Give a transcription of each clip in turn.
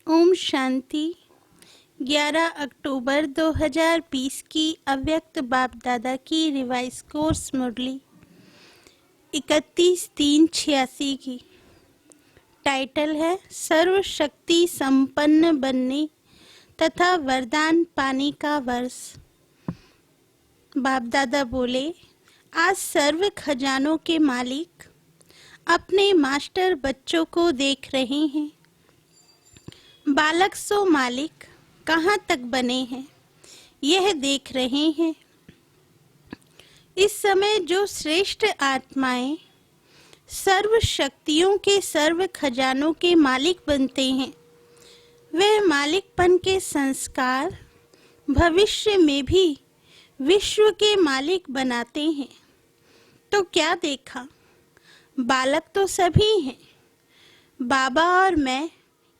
ओम शांति। 11 अक्टूबर 2020 की अव्यक्त बाप दादा की रिवाइज कोर्स मुरली 31/3/86 की। टाइटल है सर्वशक्ति संपन्न बनने तथा वरदान पाने का वर्ष। बाप दादा बोले, आज सर्व खजानों के मालिक अपने मास्टर बच्चों को देख रहे हैं। बालक सो मालिक कहाँ तक बने हैं यह देख रहे हैं। इस समय जो श्रेष्ठ आत्माएं सर्व शक्तियों के सर्व खजानों के मालिक बनते हैं, वे मालिकपन के संस्कार भविष्य में भी विश्व के मालिक बनाते हैं। तो क्या देखा, बालक तो सभी हैं। बाबा और मैं,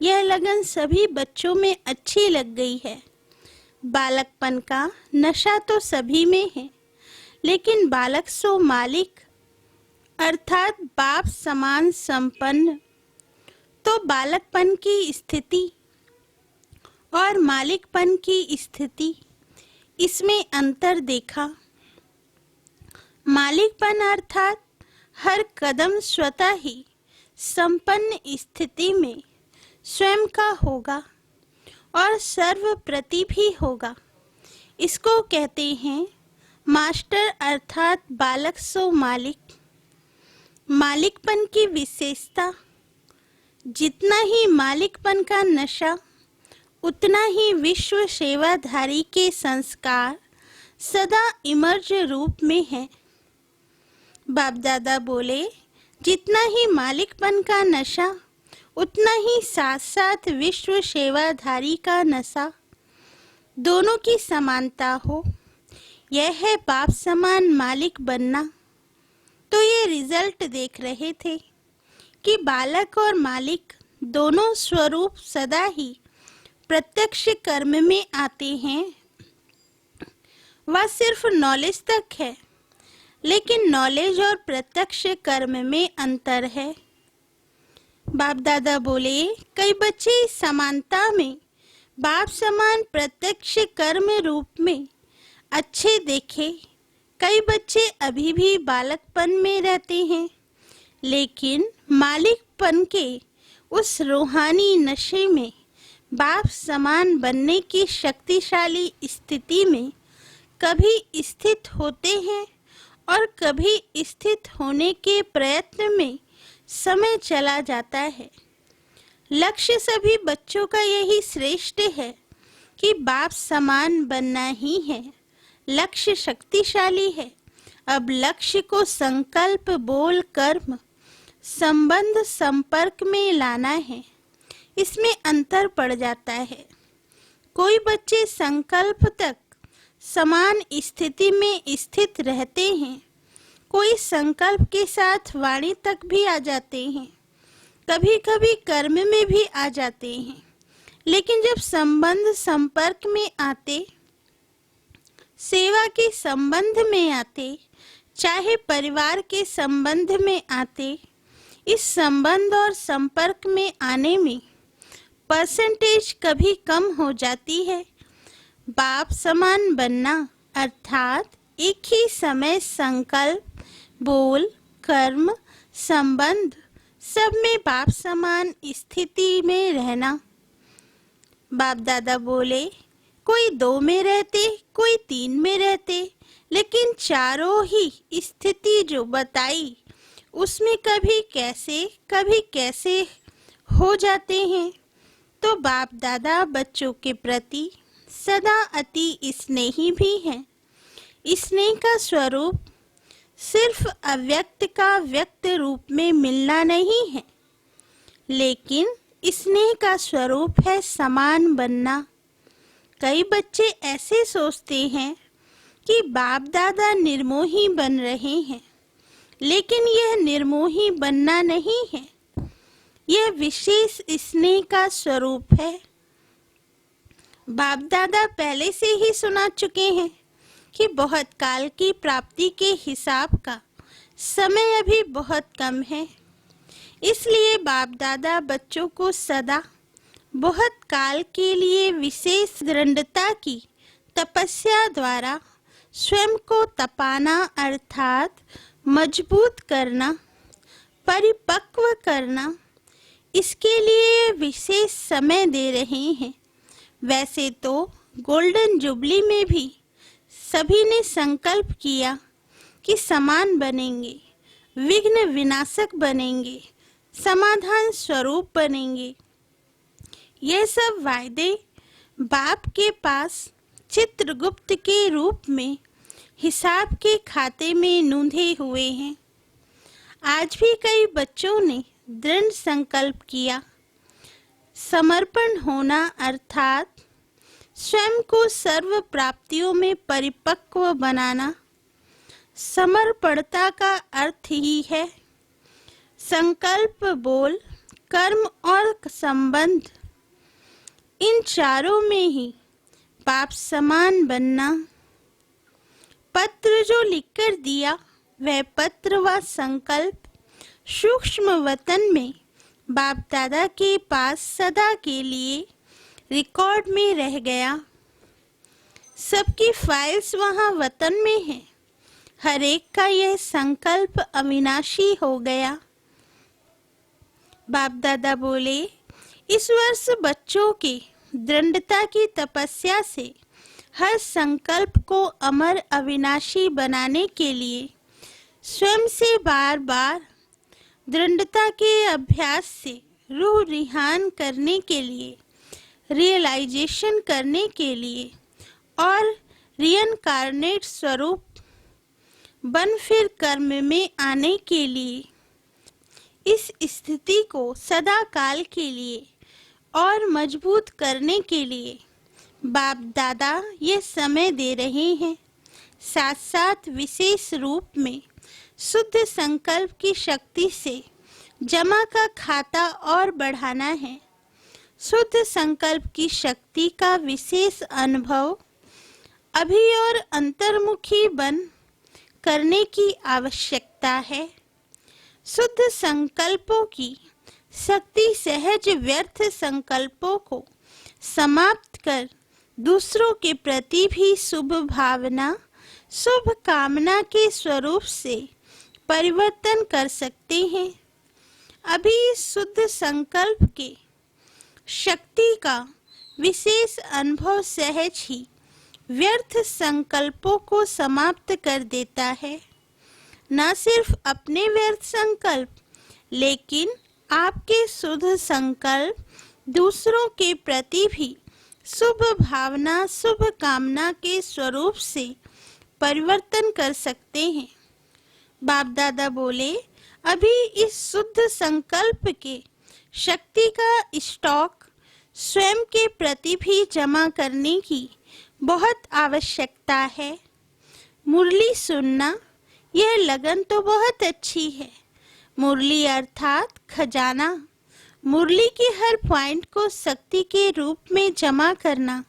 यह लगन सभी बच्चों में अच्छी लग गई है। बालकपन का नशा तो सभी में है, लेकिन बालक सो मालिक अर्थात बाप समान संपन्न। तो बालकपन की स्थिति और मालिकपन की स्थिति, इसमें अंतर देखा। मालिकपन अर्थात हर कदम स्वतः ही संपन्न स्थिति में स्वयं का होगा और सर्वप्रति भी होगा। इसको कहते हैं मास्टर अर्थात बालक सो मालिक। मालिकपन की विशेषता, जितना ही मालिकपन का नशा, उतना ही विश्व सेवाधारी के संस्कार सदा इमर्ज रूप में है। बाप दादा बोले, जितना ही मालिकपन का नशा, उतना ही साथ साथ विश्व सेवाधारी का नशा, दोनों की समानता हो, यह है बाप समान मालिक बनना। तो ये रिजल्ट देख रहे थे कि बालक और मालिक दोनों स्वरूप सदा ही प्रत्यक्ष कर्म में आते हैं। वह सिर्फ नॉलेज तक है, लेकिन नॉलेज और प्रत्यक्ष कर्म में अंतर है। बाप दादा बोले, कई बच्चे इस समानता में बाप समान प्रत्यक्ष कर्म रूप में अच्छे देखे। कई बच्चे अभी भी बालकपन में रहते हैं, लेकिन मालिकपन के उस रूहानी नशे में बाप समान बनने की शक्तिशाली स्थिति में कभी स्थित होते हैं और कभी स्थित होने के प्रयत्न में समय चला जाता है। लक्ष्य सभी बच्चों का यही श्रेष्ठ है कि बाप समान बनना ही है। लक्ष्य शक्तिशाली है। अब लक्ष्य को संकल्प, बोल, कर्म, संबंध, संपर्क में लाना है। इसमें अंतर पड़ जाता है। कोई बच्चे संकल्प तक समान स्थिति में स्थित रहते हैं, कोई संकल्प के साथ वाणी तक भी आ जाते हैं, कभी कभी कर्म में भी आ जाते हैं, लेकिन जब संबंध संपर्क में आते, सेवा के संबंध में आते, चाहे परिवार के संबंध में आते, इस संबंध और संपर्क में आने में परसेंटेज कभी कम हो जाती है। बाप समान बनना अर्थात एक ही समय संकल्प, बोल, कर्म, संबंध सब में बाप समान स्थिति में रहना। बाप दादा बोले, कोई 2 में रहते, कोई 3 में रहते, लेकिन चारों ही स्थिति जो बताई उसमें कभी कैसे हो जाते हैं। तो बाप दादा बच्चों के प्रति सदा अति स्नेही भी हैं। स्नेह का स्वरूप सिर्फ अव्यक्त का व्यक्त रूप में मिलना नहीं है, लेकिन स्नेह का स्वरूप है समान बनना। कई बच्चे ऐसे सोचते हैं कि बाप दादा निर्मोही बन रहे हैं, लेकिन यह निर्मोही बनना नहीं है, यह विशेष स्नेह का स्वरूप है। बाप दादा पहले से ही सुना चुके हैं कि बहुत काल की प्राप्ति के हिसाब का समय अभी बहुत कम है। इसलिए बाप दादा बच्चों को सदा बहुत काल के लिए विशेष दृढ़ता की तपस्या द्वारा स्वयं को तपाना अर्थात मजबूत करना, परिपक्व करना, इसके लिए विशेष समय दे रहे हैं। वैसे तो गोल्डन जुबली में भी सभी ने संकल्प किया कि समान बनेंगे, विघ्न विनाशक बनेंगे, समाधान स्वरूप बनेंगे। यह सब वायदे बाप के पास चित्रगुप्त के रूप में हिसाब के खाते में नूंधे हुए हैं। आज भी कई बच्चों ने दृढ़ संकल्प किया। समर्पण होना अर्थात स्वयं को सर्व प्राप्तियों में परिपक्व बनाना। समर्पणता का अर्थ ही है संकल्प, बोल, कर्म और संबंध, इन चारों में ही बाप समान बनना। पत्र जो लिखकर दिया वह पत्र व संकल्प सूक्ष्म वतन में बाप दादा के पास सदा के लिए रिकॉर्ड में रह गया। सबकी फाइल्स वहाँ वतन में है। हर एक का यह संकल्प अविनाशी हो गया। बाप दादा बोले, इस वर्ष बच्चों के दृढ़ता की तपस्या से हर संकल्प को अमर अविनाशी बनाने के लिए स्वयं से बार बार दृढ़ता के अभ्यास से रूह रिहान करने के लिए, रियलाइजेशन करने के लिए और रियनकार्नेट स्वरूप बन फिर कर्म में आने के लिए, इस स्थिति को सदा काल के लिए और मजबूत करने के लिए बाप दादा ये समय दे रहे हैं। साथ साथ विशेष रूप में शुद्ध संकल्प की शक्ति से जमा का खाता और बढ़ाना है। शुद्ध संकल्प की शक्ति का विशेष अनुभव अभी और अंतर्मुखी बन करने की आवश्यकता है। शुद्ध संकल्पों की शक्ति सहज व्यर्थ संकल्पों को समाप्त कर दूसरों के प्रति भी शुभ भावना, शुभ कामना के स्वरूप से परिवर्तन कर सकते हैं। अभी शुद्ध संकल्प के शक्ति का विशेष अनुभव सहज ही व्यर्थ संकल्पों को समाप्त कर देता है। न सिर्फ अपने व्यर्थ संकल्प, लेकिन आपके शुद्ध संकल्प दूसरों के प्रति भी शुभ भावना, शुभ कामना के स्वरूप से परिवर्तन कर सकते हैं। बाप दादा बोले, अभी इस शुद्ध संकल्प के शक्ति का स्टॉक स्वयं के प्रति भी जमा करने की बहुत आवश्यकता है। मुरली सुनना, यह लगन तो बहुत अच्छी है। मुरली अर्थात खजाना, मुरली के हर पॉइंट को शक्ति के रूप में जमा करना,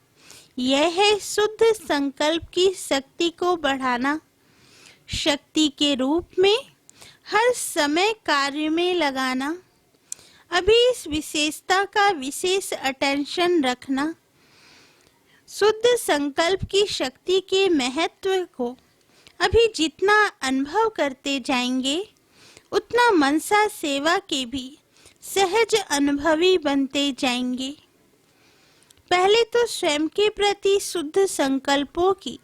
यह है शुद्ध संकल्प की शक्ति को बढ़ाना। शक्ति के रूप में हर समय कार्य में लगाना। अभी इस विशेषता का विशेष अटेंशन रखना। शुद्ध संकल्प की शक्ति के महत्व को अभी जितना अनुभव करते जाएंगे, उतना मनसा सेवा के भी सहज अनुभवी बनते जाएंगे। पहले तो स्वयं के प्रति शुद्ध संकल्पों की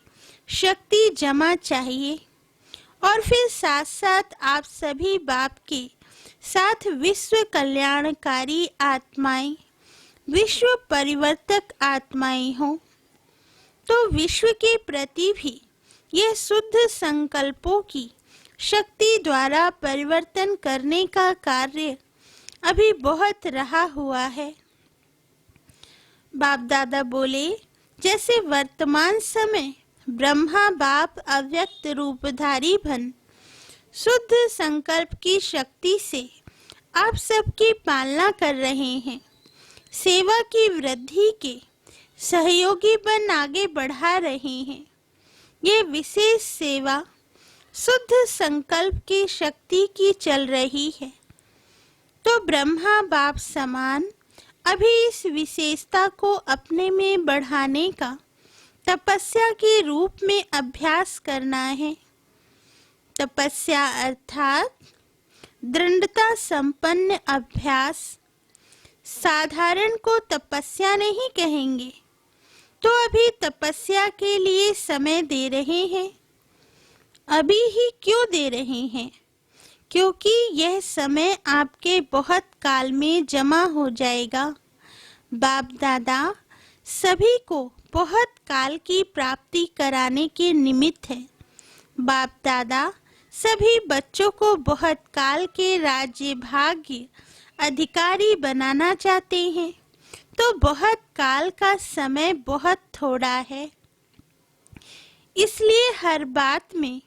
शक्ति जमा चाहिए और फिर साथ साथ आप सभी बाप के साथ विश्व कल्याणकारी आत्माएं, विश्व परिवर्तक आत्माएं हों, तो विश्व के प्रति भी यह शुद्ध संकल्पों की शक्ति द्वारा परिवर्तन करने का कार्य अभी बहुत रहा हुआ है। बाप दादा बोले, जैसे वर्तमान समय ब्रह्मा बाप अव्यक्त रूपधारी बन शुद्ध संकल्प की शक्ति से आप सबकी पालना कर रहे हैं, सेवा की वृद्धि के सहयोगी बन आगे बढ़ा रहे हैं। ये विशेष सेवा शुद्ध संकल्प की शक्ति की चल रही है। तो ब्रह्मा बाप समान अभी इस विशेषता को अपने में बढ़ाने का तपस्या के रूप में अभ्यास करना है। तपस्या अर्थात दृढ़ता संपन्न अभ्यास। साधारण को तपस्या नहीं कहेंगे, तो अभी तपस्या के लिए समय दे रहे हैं। अभी ही क्यों दे रहे हैं? क्योंकि यह समय आपके बहुत काल में जमा हो जाएगा। बाप दादा सभी को बहुत काल की प्राप्ति कराने के निमित्त है। बाप दादा सभी बच्चों को बहुत काल के राज्य भाग्य अधिकारी बनाना चाहते हैं, तो बहुत काल का समय बहुत थोड़ा है। इसलिए हर बात में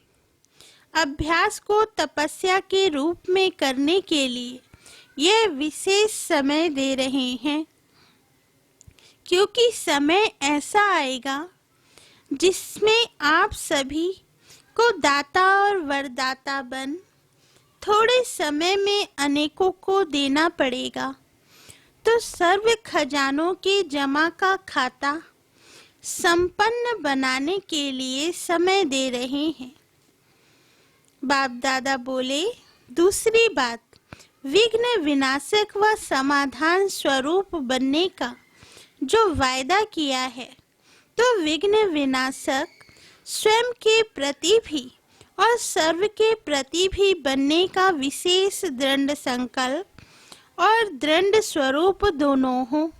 अभ्यास को तपस्या के रूप में करने के लिए यह विशेष समय दे रहे हैं, क्योंकि समय ऐसा आएगा जिसमें आप सभी को दाता और वरदाता बन थोड़े समय में अनेकों को देना पड़ेगा। तो सर्व खजानों के जमा का खाता संपन्न बनाने के लिए समय दे रहे हैं। बाप दादा बोले, दूसरी बात, विघ्न विनाशक व समाधान स्वरूप बनने का जो वायदा किया है, तो विघ्न विनाशक स्वयं के प्रति भी और सर्व के प्रति भी बनने का विशेष दृढ़ संकल्प और दृढ़ स्वरूप दोनों हो।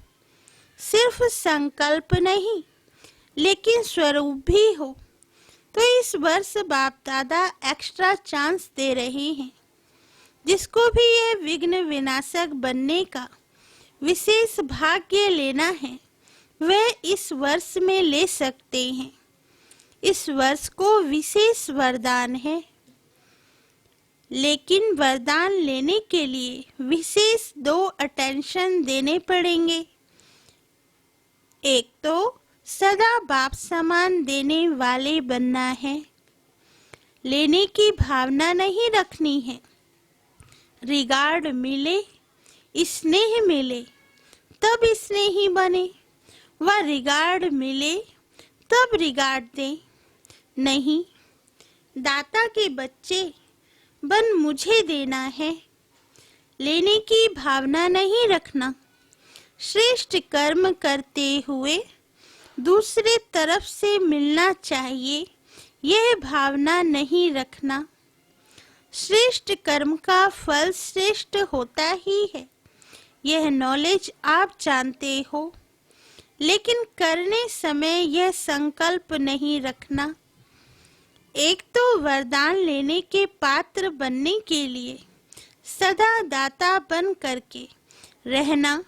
सिर्फ संकल्प नहीं, लेकिन स्वरूप भी हो। तो इस वर्ष बाप दादा एक्स्ट्रा चांस दे रहे हैं। जिसको भी यह विघ्न विनाशक बनने का विशेष भाग्य लेना है, वह इस वर्ष में ले सकते हैं। इस वर्ष को विशेष वरदान है, लेकिन वरदान लेने के लिए विशेष 2 अटेंशन देने पड़ेंगे। एक तो सदा बाप समान देने वाले बनना है। लेने की भावना नहीं रखनी है। रिगार्ड मिले, स्नेह मिले, तब स्नेही बने, व रिगार्ड मिले तब रिगार्ड दें। नहीं, दाता के बच्चे बन मुझे देना है, लेने की भावना नहीं रखना। श्रेष्ठ कर्म करते हुए दूसरे तरफ से मिलना चाहिए, यह भावना नहीं रखना। श्रेष्ठ कर्म का फल श्रेष्ठ होता ही है, यह नॉलेज आप जानते हो, लेकिन करने समय यह संकल्प नहीं रखना। एक तो वरदान लेने के पात्र बनने के लिए सदा दाता बन करके रहना,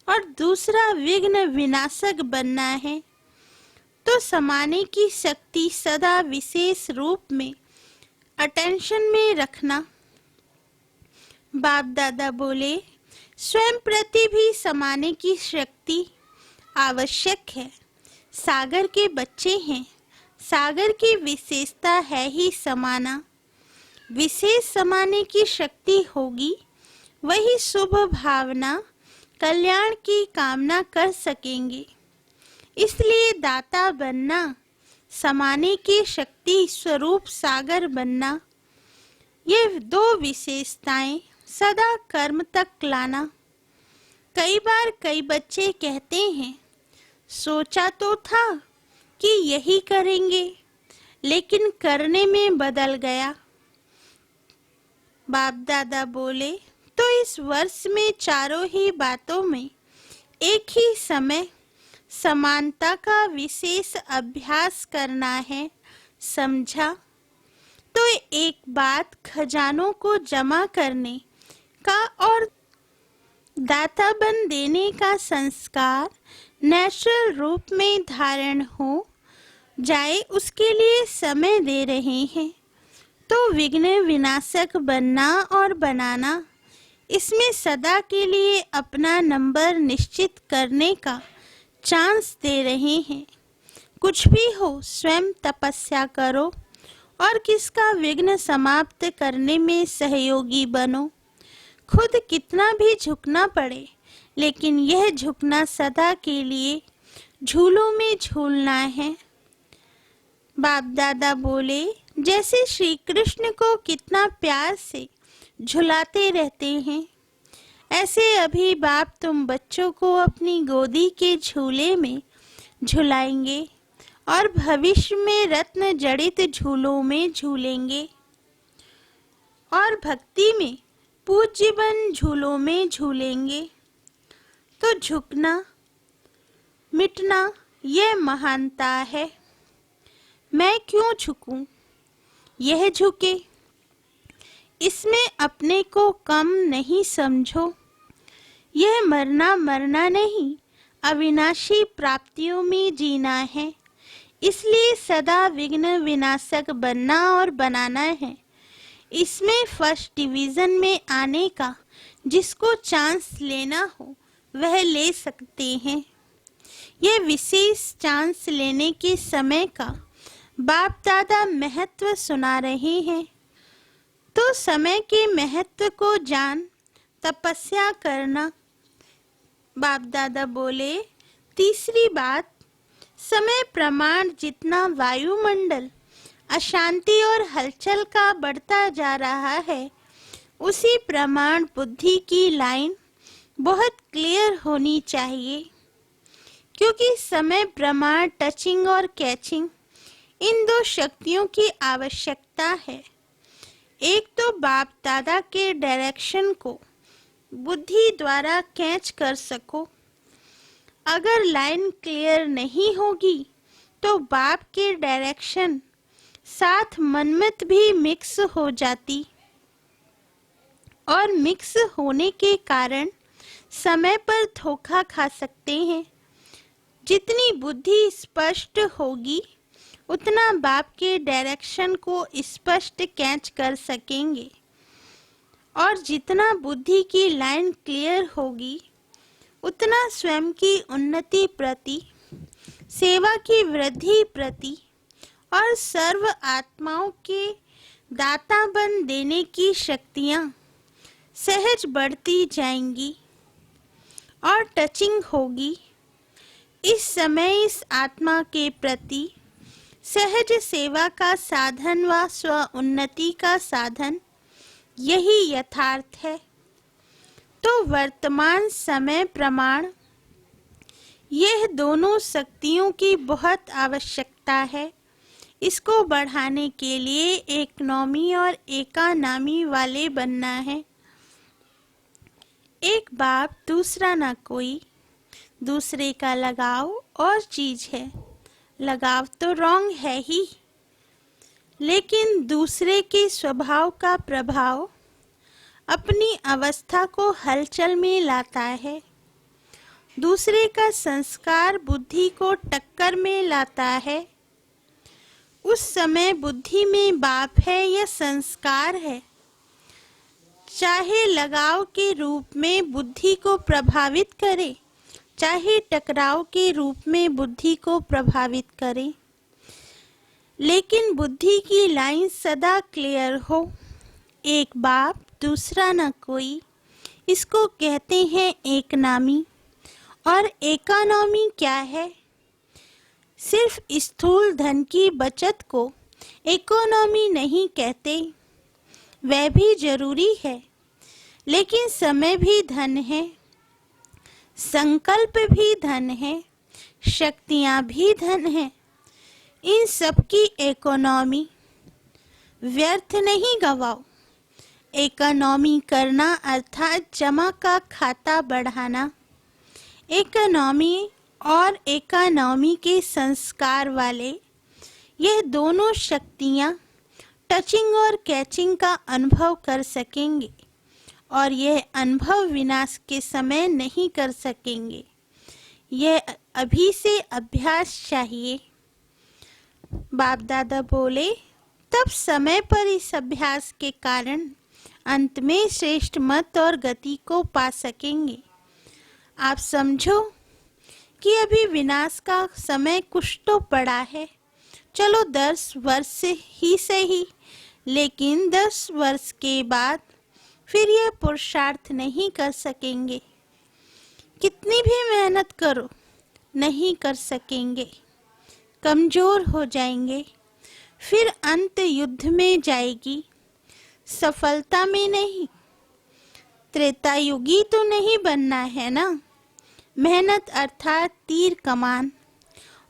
और दूसरा विघ्न विनाशक बनना है। तो समाने की शक्ति सदा विशेष रूप में अटेंशन में रखना। बाप दादा बोले, स्वयं प्रति भी समाने की शक्ति आवश्यक है। सागर के बच्चे हैं, सागर की विशेषता है ही समाना। विशेष समाने की शक्ति होगी, वही शुभ भावना कल्याण की कामना कर सकेंगे। इसलिए दाता बनना, समाने की शक्ति स्वरूप सागर बनना, ये 2 विशेषताएं सदा कर्म तक लाना। कई बार कई बच्चे कहते हैं, सोचा तो था कि यही करेंगे, लेकिन करने में बदल गया। बाप दादा बोले, तो इस वर्ष में चारों ही बातों में एक ही समय समानता का विशेष अभ्यास करना है, समझा? तो एक बात खजानों को जमा करने का और दाता बन देने का संस्कार नेचुरल रूप में धारण हो जाए, उसके लिए समय दे रहे हैं। तो विघ्न विनाशक बनना और बनाना, इसमें सदा के लिए अपना नंबर निश्चित करने का चांस दे रहे हैं। कुछ भी हो, स्वयं तपस्या करो और किसका विघ्न समाप्त करने में सहयोगी बनो। खुद कितना भी झुकना पड़े, लेकिन यह झुकना सदा के लिए झूलों में झूलना है। बाप दादा बोले, जैसे श्री कृष्ण को कितना प्यार से झुलाते रहते हैं, ऐसे अभी बाप तुम बच्चों को अपनी गोदी के झूले में झुलाएंगे और भविष्य में रत्न जड़ित झूलों में झूलेंगे और भक्ति में पूज्यबन झूलों में झूलेंगे। तो झुकना मिटना यह महानता है। मैं क्यों झुकूं? यह झुके, इसमें अपने को कम नहीं समझो। यह मरना नहीं, अविनाशी प्राप्तियों में जीना है। इसलिए सदा विघ्न विनाशक बनना और बनाना है। इसमें फर्स्ट डिवीजन में आने का जिसको चांस लेना हो वह ले सकते हैं। यह विशेष चांस लेने के समय का बाप दादा महत्व सुना रहे हैं। तो समय के महत्व को जान तपस्या करना। बाप दादा बोले, तीसरी बात, समय प्रमाण जितना वायुमंडल अशांति और हलचल का बढ़ता जा रहा है, उसी प्रमाण बुद्धि की लाइन बहुत क्लियर होनी चाहिए। क्योंकि समय प्रमाण टचिंग और कैचिंग, इन दो शक्तियों की आवश्यकता है। एक तो बाप दादा के डायरेक्शन को बुद्धि द्वारा कैच कर सको। अगर लाइन क्लियर नहीं होगी तो बाप के डायरेक्शन साथ मनमत भी मिक्स हो जाती और मिक्स होने के कारण समय पर धोखा खा सकते हैं। जितनी बुद्धि स्पष्ट होगी उतना बाप के डायरेक्शन को स्पष्ट कैच कर सकेंगे और जितना बुद्धि की लाइन क्लियर होगी उतना स्वयं की उन्नति प्रति, सेवा की वृद्धि प्रति और सर्व आत्माओं के दाता बन देने की शक्तियाँ सहज बढ़ती जाएंगी और टचिंग होगी। इस समय इस आत्मा के प्रति सहज सेवा का साधन व स्व उन्नति का साधन यही यथार्थ है। तो वर्तमान समय प्रमाण, यह दोनों शक्तियों की बहुत आवश्यकता है। इसको बढ़ाने के लिए एकनॉमी और एकानामी वाले बनना है। एक बाप दूसरा ना कोई, दूसरे का लगाव और चीज है। लगाव तो रॉन्ग है ही, लेकिन दूसरे के स्वभाव का प्रभाव अपनी अवस्था को हलचल में लाता है। दूसरे का संस्कार बुद्धि को टक्कर में लाता है। उस समय बुद्धि में बाप है या संस्कार है, चाहे लगाव के रूप में बुद्धि को प्रभावित करे, चाहे टकराव के रूप में बुद्धि को प्रभावित करे, लेकिन बुद्धि की लाइन सदा क्लियर हो। एक बाप दूसरा न कोई, इसको कहते हैं एकनामी। और एकानॉमी क्या है? सिर्फ स्थूल धन की बचत को इकोनॉमी नहीं कहते, वह भी जरूरी है, लेकिन समय भी धन है, संकल्प भी धन है, शक्तियाँ भी धन है। इन सब की इकोनॉमी व्यर्थ नहीं गवाओ। इकोनॉमी करना अर्थात जमा का खाता बढ़ाना। इकोनॉमी और इकोनॉमी के संस्कार वाले यह दोनों शक्तियाँ टचिंग और कैचिंग का अनुभव कर सकेंगे और यह अनुभव विनाश के समय नहीं कर सकेंगे। यह अभी से अभ्यास चाहिए। बाप दादा बोले, तब समय पर इस अभ्यास के कारण अंत में श्रेष्ठ मत और गति को पा सकेंगे। आप समझो कि अभी विनाश का समय कुछ तो पड़ा है। चलो 10 वर्ष ही सही, लेकिन 10 वर्ष के बाद फिर यह पुरुषार्थ नहीं कर सकेंगे। कितनी भी मेहनत करो नहीं कर सकेंगे, कमजोर हो जाएंगे। फिर अंत युद्ध में जाएगी, सफलता में नहीं। त्रेतायुगी तो नहीं बनना है ना। मेहनत अर्थात तीर कमान,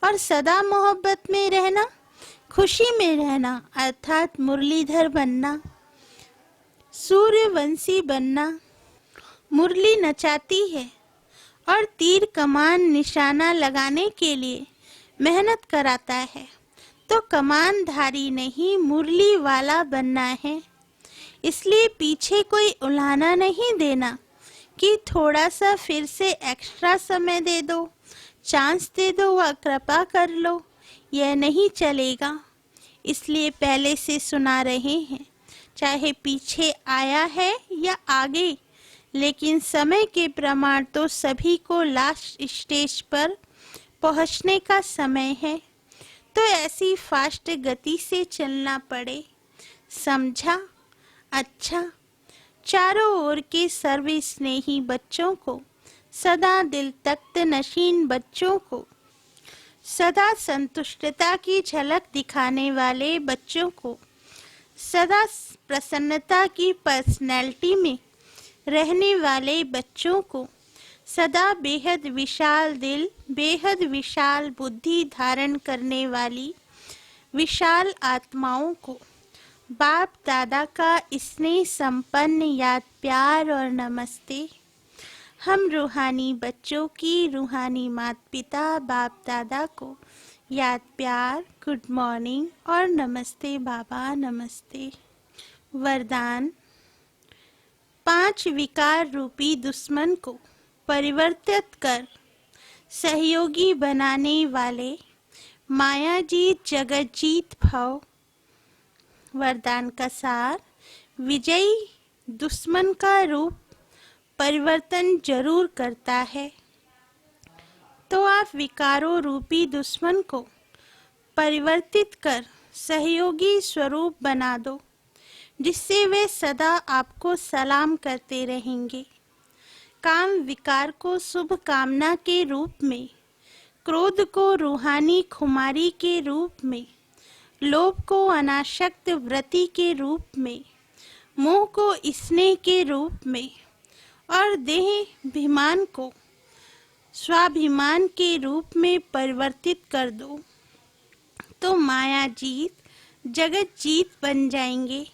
और सदा मोहब्बत में रहना, खुशी में रहना अर्थात मुरलीधर बनना, सूर्यवंशी बनना। मुरली नचाती है और तीर कमान निशाना लगाने के लिए मेहनत कराता है, तो कमानधारी नहीं मुरली वाला बनना है। इसलिए पीछे कोई उलाहना नहीं देना कि थोड़ा सा फिर से एक्स्ट्रा समय दे दो, चांस दे दो व कृपा कर लो, यह नहीं चलेगा। इसलिए पहले से सुना रहे हैं, चाहे पीछे आया है या आगे, लेकिन समय के प्रमाण तो सभी को लास्ट स्टेज पर पहुंचने का समय है, तो ऐसी फास्ट गति से चलना पड़े। समझा? अच्छा। चारों ओर के सर्व स्नेही बच्चों को, सदा दिल तख्त नशीन बच्चों को, सदा संतुष्टता की झलक दिखाने वाले बच्चों को, सदा प्रसन्नता की पर्सनैलिटी में रहने वाले बच्चों को, सदा बेहद विशाल दिल, बेहद विशाल बुद्धि धारण करने वाली विशाल आत्माओं को बाप दादा का स्नेह संपन्न याद प्यार और नमस्ते। हम रूहानी बच्चों की रूहानी माता पिता बाप दादा को याद प्यार, गुड मॉर्निंग और नमस्ते बाबा, नमस्ते। वरदान: 5 विकार रूपी दुश्मन को परिवर्तित कर सहयोगी बनाने वाले माया जीत जगत जीत भव। वरदान का सार: विजयी दुश्मन का रूप परिवर्तन जरूर करता है, तो आप विकारों रूपी दुश्मन को परिवर्तित कर सहयोगी स्वरूप बना दो, जिससे वे सदा आपको सलाम करते रहेंगे। काम विकार को शुभ कामना के रूप में, क्रोध को रूहानी खुमारी के रूप में, लोभ को अनासक्त वृत्ति के रूप में, मोह को स्नेह के रूप में और देहाभिमान को स्वाभिमान के रूप में परिवर्तित कर दो, तो माया जीत जगत जीत बन जाएंगे।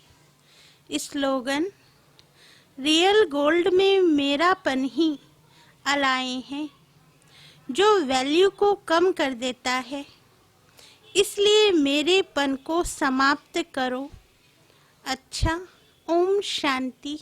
स्लोगन: रियल गोल्ड में मेरापन ही अलाए हैं, जो वैल्यू को कम कर देता है। इसलिए मेरेपन को समाप्त करो। अच्छा, ओम शांति।